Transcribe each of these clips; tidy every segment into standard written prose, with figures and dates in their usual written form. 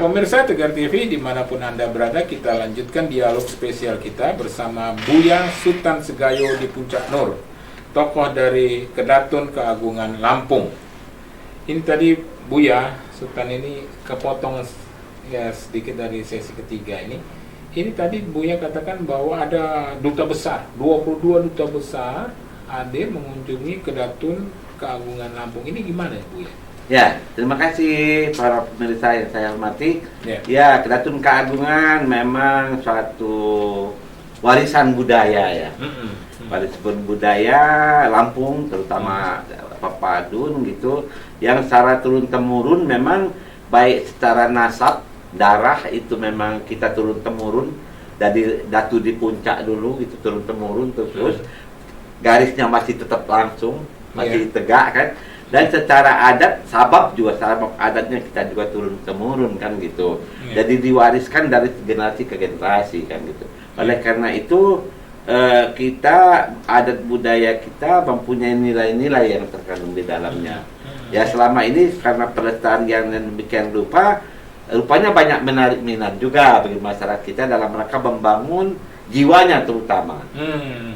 pemirsa Tegar TV dimanapun Anda berada, kita lanjutkan dialog spesial kita bersama Buya Sultan Segayo di Puncak Nur, tokoh dari Kedatun Keagungan Lampung. Ini tadi Buya Sultan ini kepotong ya sedikit dari sesi ketiga ini. Ini tadi Buya katakan bahwa ada duta besar, 22 duta besar hadir mengunjungi Kedatun Keagungan Lampung. Ini gimana ya Buya? Ya, terima kasih para pemirsa yang saya hormati. Ya. Ya, Kedatun Keagungan memang suatu warisan budaya ya. Warisan budaya Lampung, terutama Papadun gitu, yang secara turun-temurun memang baik secara nasab, darah itu memang kita turun-temurun dari Datu di Puncak dulu gitu, turun-temurun terus garisnya masih tetap langsung, masih tegak kan. Dan secara adat, sabab adatnya kita juga turun-temurun kan gitu. Jadi diwariskan dari generasi ke generasi kan gitu. Oleh karena itu kita, adat budaya kita mempunyai nilai-nilai yang terkandung di dalamnya. Ya selama ini karena pelestarian yang demikian rupanya banyak menarik minat juga bagi masyarakat kita dalam rangka membangun jiwanya terutama.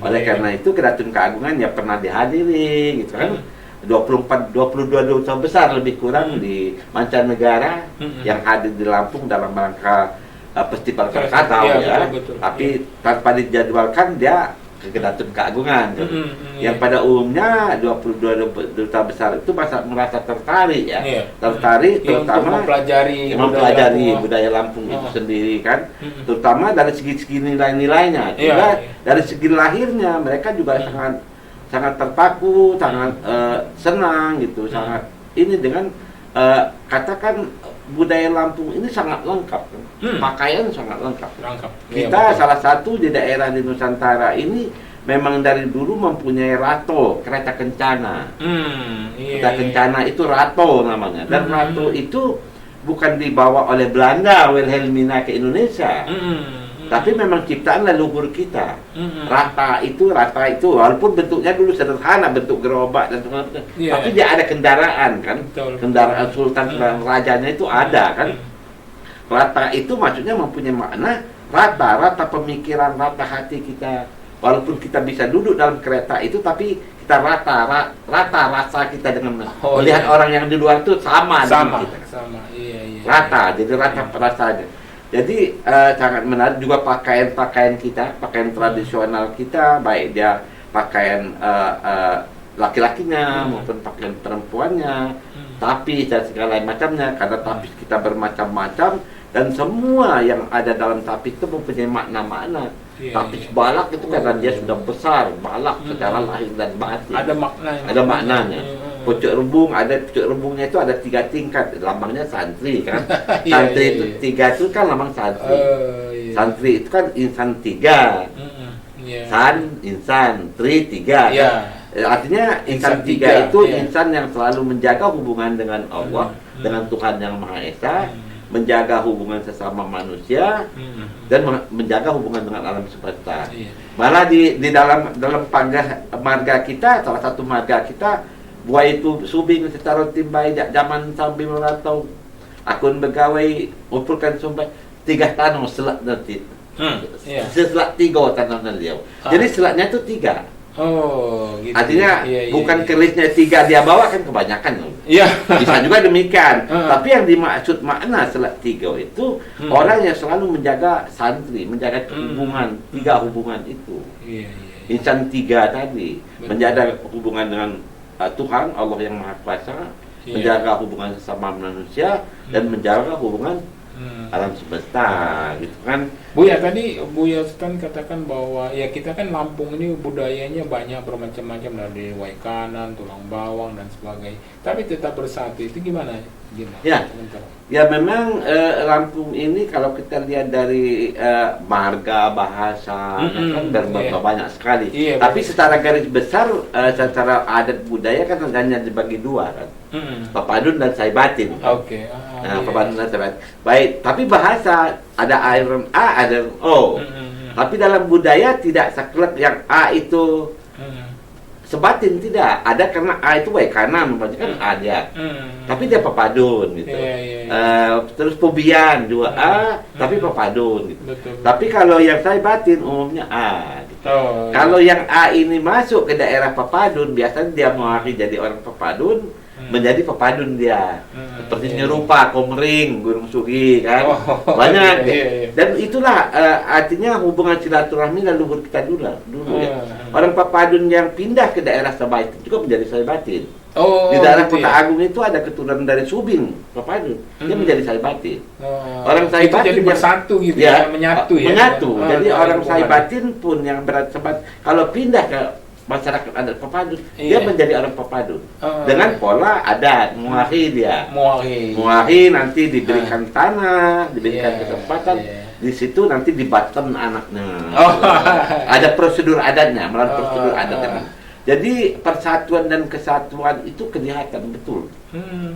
Oleh karena itu Kedatun Keagungan ya pernah dihadiri gitu kan. 22 duta besar lebih kurang di mancanegara yang hadir di Lampung dalam rangka festival Krakatau ya. Tapi tanpa dijadwalkan dia ke Kedatun Keagungan. Yang pada umumnya 22 duta besar itu merasa tertarik ya. Tertarik terutama mempelajari budaya Lampung itu sendiri kan. Terutama dari segi nilai-nilainya. Juga dari segi lahirnya mereka juga sangat terpaku, sangat senang gitu, sangat ini dengan katakan budaya Lampung ini sangat lengkap, pakaian sangat lengkap. Kita salah satu di daerah di Nusantara ini memang dari dulu mempunyai rato, kereta kencana. Kereta kencana itu rato namanya, dan rato itu bukan dibawa oleh Belanda, Wilhelmina ke Indonesia. Tapi memang ciptaan leluhur kita. Rata itu walaupun bentuknya dulu sederhana, bentuk gerobak dan sebagainya. Tapi dia ada kendaraan kan. Kendaraan sultan dan rajanya itu ada kan. Rata itu maksudnya mempunyai makna rata pemikiran, rata hati kita. Walaupun kita bisa duduk dalam kereta itu, tapi kita rata rasa kita dengan melihat orang yang di luar itu sama dengan kita. Rata, jadi rata perasaannya. Jadi sangat menarik juga pakaian kita, pakaian tradisional kita, baik dia pakaian laki-lakinya maupun pakaian perempuannya, tapis dan segala macamnya. Karena tapis kita bermacam-macam dan semua yang ada dalam tapis itu mempunyai makna-makna. Tapis balak itu karena dia sudah besar, balak secara lahir dan batin. Ada maknanya. Pucuk rebungnya itu ada 3 tingkat, lambangnya santri kan. Santri itu 3 itu kan lambang santri. Santri itu kan insan 3. San, insan, tri 3. Artinya insan 3 itu insan yang selalu menjaga hubungan dengan Allah, dengan Tuhan Yang Maha Esa, menjaga hubungan sesama manusia, dan menjaga hubungan dengan alam semesta. Malah di dalam marga kita, salah satu marga kita, buai itu subing secara timbai zaman sambil meratau akun begawai umpulkan sumbai 3 tanah selat nanti selat 3 tanah nanti. Jadi selatnya itu 3. Gitu. Artinya bukan kerisnya 3 dia bawa kan kebanyakan. Bisa juga demikian. Tapi yang dimaksud makna selat 3 itu orang yang selalu menjaga santri, menjaga hubungan 3 hubungan itu. Insan 3 tadi menjaga hubungan dengan Tuhan Allah yang Maha Kuasa, menjaga hubungan sesama manusia dan menjaga hubungan alam semesta gitu kan. Buya tadi Buya Sultan katakan bahwa ya kita kan Lampung ini budayanya banyak bermacam-macam, dari waikanan, tulang bawang dan sebagainya. Tapi tetap bersatu itu gimana? Ya memang Lampung ini kalau kita lihat dari marga bahasa kan banyak sekali. Tapi secara garis besar secara adat budaya kan hanya dibagi 2 kan. Papadun dan Saibatin. Papadun dan Saibatin. Baik, tapi bahasa ada aliran A, ada O. Tapi dalam budaya tidak saklek yang A itu Sebatin tidak, ada karena A itu baik kanan, berarti kan ada. Tapi dia pepadun gitu. Terus Pubian 2A, tapi pepadun gitu. Betul. Tapi kalau yang saya batin umumnya A. Gitu. Kalau yang A ini masuk ke daerah pepadun, biasanya dia mewakili jadi orang pepadun, menjadi pepadun dia. Seperti Nyerupa, Komering, Gunung Sugi kan. Banyak. Dan itulah artinya hubungan silaturahmi leluhur kita dulu ya. Orang pepadun yang pindah ke daerah Sabatin juga menjadi Saibatin. Di daerah Kota Agung itu ada keturunan dari Subing, pepadun. Dia menjadi Saibatin. Orang Saibatin jadi bersatu gitu ya, menyatu ya. Menyatu. Jadi orang Saibatin pun yang berat sebat kalau pindah ke masyarakat adat pepadun, dia menjadi orang pepadun. Dengan pola adat, muahi dia. Muahi nanti diberikan tanah, diberikan kesempatan. Di situ nanti dibaten anaknya. Ada prosedur adatnya, melalui prosedur adatnya. Jadi persatuan dan kesatuan itu kelihatan betul.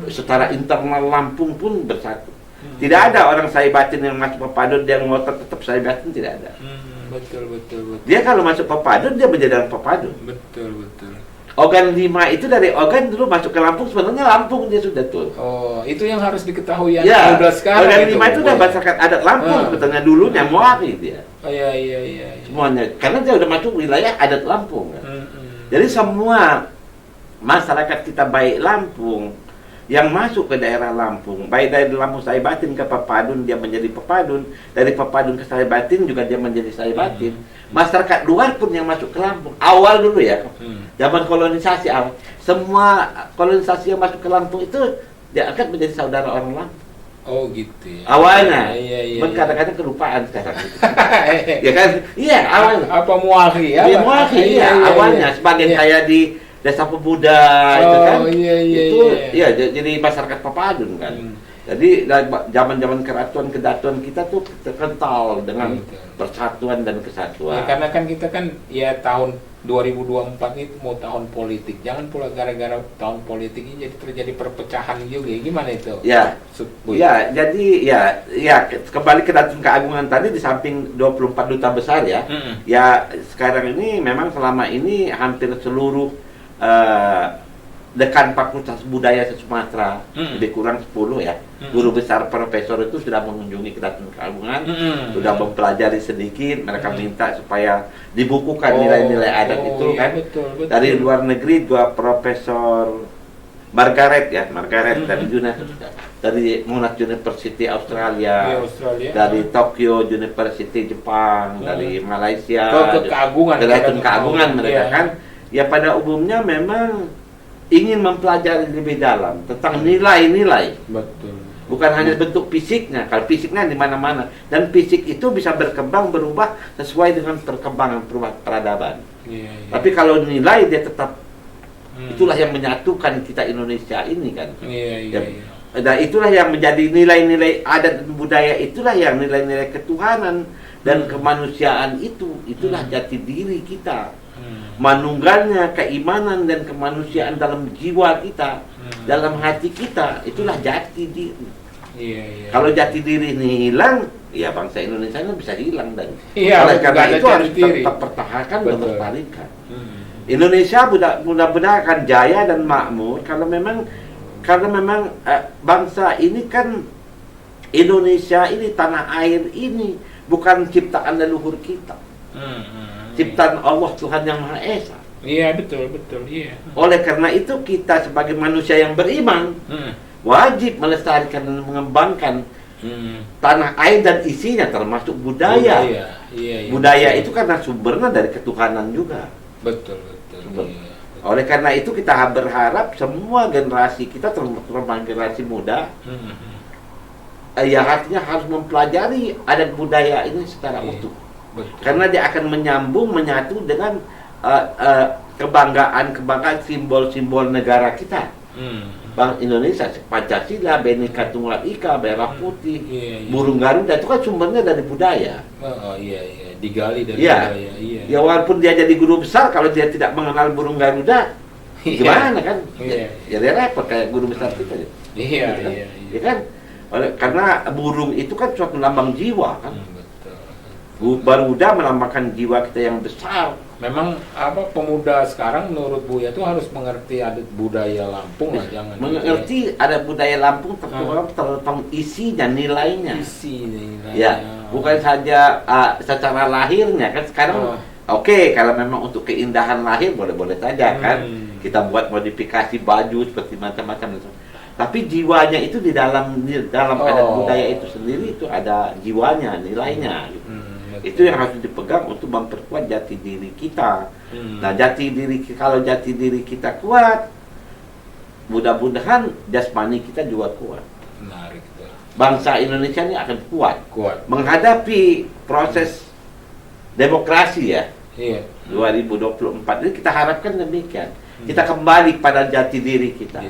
Secara internal Lampung pun bersatu. Tidak ada orang Saibatin yang masuk pepadun dia ngotot tetap Saibatin, tidak ada. Betul. Dia kalau masuk pepadun dia menjadi orang pepadun. Betul. Organ 5 itu dari organ dulu masuk ke Lampung, sebenarnya Lampung dia sudah tuh. Itu yang harus diketahui yang ya, 12 sekarang. Organ 5 itu udah masyarakat adat Lampung, sebetulnya dulunya muari dia. Iya. Semuanya, karena dia udah masuk wilayah adat Lampung. Kan? Jadi semua masyarakat kita baik Lampung yang masuk ke daerah Lampung, baik dari Lampung Saibatin ke Pepadun dia menjadi Pepadun, dari Pepadun ke Saibatin juga dia menjadi Saibatin. Masyarakat luar pun yang masuk ke Lampung awal dulu ya, zaman kolonisasi awal, semua kolonisasi yang masuk ke Lampung itu dia akan menjadi saudara orang Lampung. Gitu ya. Awalnya, iya. Kadang-kadang kelupaan sekarang. Ya kan? Iya, awalnya. Apa muahi ya? Iya, muahi, iya, awalnya sebagian kayak di Desa Pemuda itu kan. Iya, jadi masyarakat pepadun kan. Jadi zaman-zaman keratuan kedatuan kita tuh terkental dengan persatuan dan kesatuan. Karena kan kita kan ya tahun 2024 ini mau tahun politik. Jangan pula gara-gara tahun politik ini jadi terjadi perpecahan juga. Gimana itu? Ya. Jadi kembali ke Datun Keagungan tadi di samping 24 duta besar ya. Ya sekarang ini memang selama ini hampir seluruh dekan Fakultas Budaya se-Sumatera, lebih kurang 10 ya. Guru besar profesor itu sudah mengunjungi Datun Keagungan, sudah mempelajari sedikit, mereka minta supaya dibukukan nilai-nilai adat itu kan. Betul. Dari luar negeri juga Profesor Margaret dari Monash University Australia, dari Tokyo University Jepang, dari Malaysia, Datun Keagungan mereka kan. Ya pada umumnya memang ingin mempelajari lebih dalam tentang nilai-nilai. Betul. Bukan hanya bentuk fisiknya. Kalau fisiknya di mana-mana, dan fisik itu bisa berkembang berubah sesuai dengan perkembangan peradaban. Tapi kalau nilai dia tetap itulah yang menyatukan kita Indonesia ini kan. Dan itulah yang menjadi nilai-nilai adat dan budaya, itulah yang nilai-nilai ketuhanan dan kemanusiaan itulah jati diri kita. Manunggalnya keimanan dan kemanusiaan dalam jiwa kita, dalam hati kita, itulah jati diri. Kalau jati diri ini hilang, ya bangsa Indonesia ini bisa hilang dan oleh karena itu harus tetap pertahankan dan melestarikan. Indonesia mudah-mudahan akan jaya dan makmur karena memang bangsa ini kan, Indonesia ini, tanah air ini bukan ciptaan leluhur kita. Ciptaan Allah, Tuhan Yang Maha Esa. Iya, betul, iya. Oleh karena itu kita sebagai manusia yang beriman wajib melestarikan dan mengembangkan tanah air dan isinya, termasuk budaya. Budaya itu karena sumbernya dari ketuhanan juga. Betul. Iya. Oleh karena itu kita berharap semua generasi kita, terutama generasi muda, ya artinya harus mempelajari adat budaya ini secara utuh. Betul. Karena dia akan menyatu dengan kebanggaan simbol-simbol negara kita. Bang Indonesia, Pancasila, Bhinneka Tunggal Ika, merah putih, burung Garuda itu kan sumbernya dari budaya. Digali dari budaya. Ya walaupun dia jadi guru besar, kalau dia tidak mengenal burung Garuda, gimana kan? Ya dia repot kayak guru besar kita. Iya kan? Karena burung itu kan suatu lambang jiwa kan. Garuda melambangkan jiwa kita yang besar. Memang apa pemuda sekarang menurut Buya itu harus mengerti adat budaya Lampung lah, jangan Mengerti ada budaya Lampung terutama isi dan nilainya. isi nilainya. Ya, bukan saja secara lahirnya kan sekarang. Oke, kalau memang untuk keindahan lahir boleh-boleh saja kan. Kita buat modifikasi baju seperti macam-macam itu. Tapi jiwanya itu di dalam adat budaya itu sendiri itu ada jiwanya, nilainya. Gitu. Itu yang harus dipegang untuk memperkuat jati diri kita. Nah, kalau jati diri kita kuat, mudah-mudahan jasmani kita juga kuat. Menarik itu. Bangsa Indonesia ini akan kuat. Menghadapi proses demokrasi ya. Iya. 2024 ini kita harapkan demikian. Kita kembali pada jati diri kita.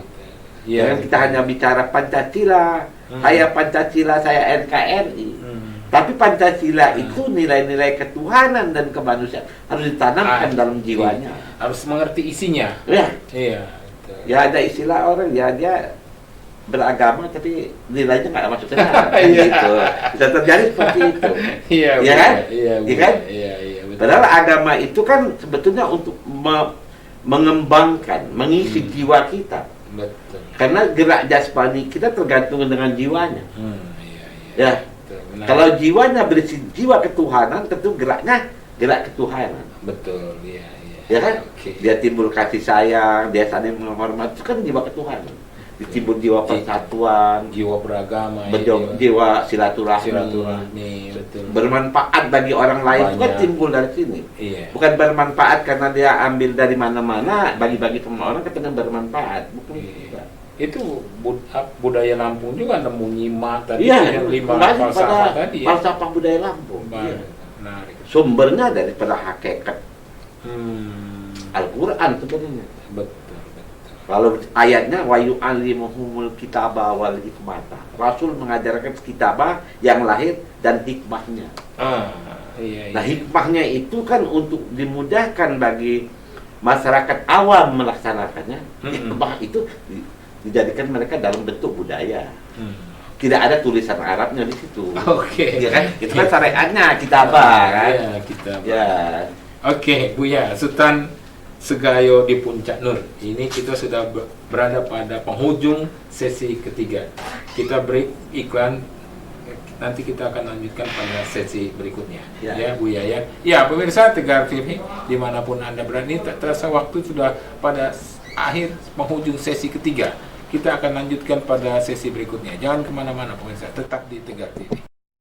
Jangan kita hanya bicara Pancasila, saya Pancasila, saya NKRI. Tapi Pancasila itu nilai-nilai ketuhanan dan kemanusiaan harus ditanamkan dalam jiwanya. Harus mengerti isinya. Ya. Iya. Ya ada istilah orang ya dia beragama tapi nilainya nggak masuk ke sana. Iya. Gitu. Bisa terjadi seperti itu. Iya. Ya kan? Iya. Iya kan? Iya. Betul. Padahal agama itu kan sebetulnya untuk mengembangkan, mengisi jiwa kita. Betul. Karena gerak jasmani kita tergantung dengan jiwanya. Iya. Ya. Betul, kalau jiwanya berisi jiwa ketuhanan, tentu geraknya gerak ketuhanan. Betul. Iya. Ya kan? Oke. Dia timbul kasih sayang, dia saling menghormati, itu kan jiwa ketuhanan. Ditimbul jiwa persatuan, Jiwa beragama. jiwa silaturahmi, betul. bermanfaat bagi orang lain itu kan Banyak. timbul dari sini. Iya. Bukan bermanfaat karena dia ambil dari mana-mana, bagi-bagi sama orang katanya bermanfaat. Bukan Iya. juga. Itu budaya Lampung juga nemu nyimak tadi Iya, yang 5 kembali falsafah pada tadi ya. falsafah budaya Lampung. Iya. Menarik. Sumbernya daripada hakikat Al-Quran sebenarnya. Betul. Kalau ayatnya wa yu'allimuhumul kitaba wal hikmata. Rasul mengajarkan kitabah yang lahir dan hikmahnya. Iya. Nah, hikmahnya itu kan untuk dimudahkan bagi masyarakat awam melaksanakannya. Hikmah itu dijadikan mereka dalam bentuk budaya. Tidak ada tulisan Arabnya di situ. Oke. Ya kan? Itu kan syariatnya kitabah kan. Iya, kitabah. Ya. Oke, Buya, Sultan Segayo di Puncak Nur. Ini kita sudah berada pada penghujung sesi ketiga. Kita break iklan. Nanti kita akan lanjutkan pada sesi berikutnya. Ya, Buya ya. Ya, pemirsa Tegar TV dimanapun Anda berada, ini tak terasa waktu sudah pada akhir penghujung sesi ketiga. Kita akan lanjutkan pada sesi berikutnya. Jangan kemana-mana pemirsa, tetap di Tegar TV.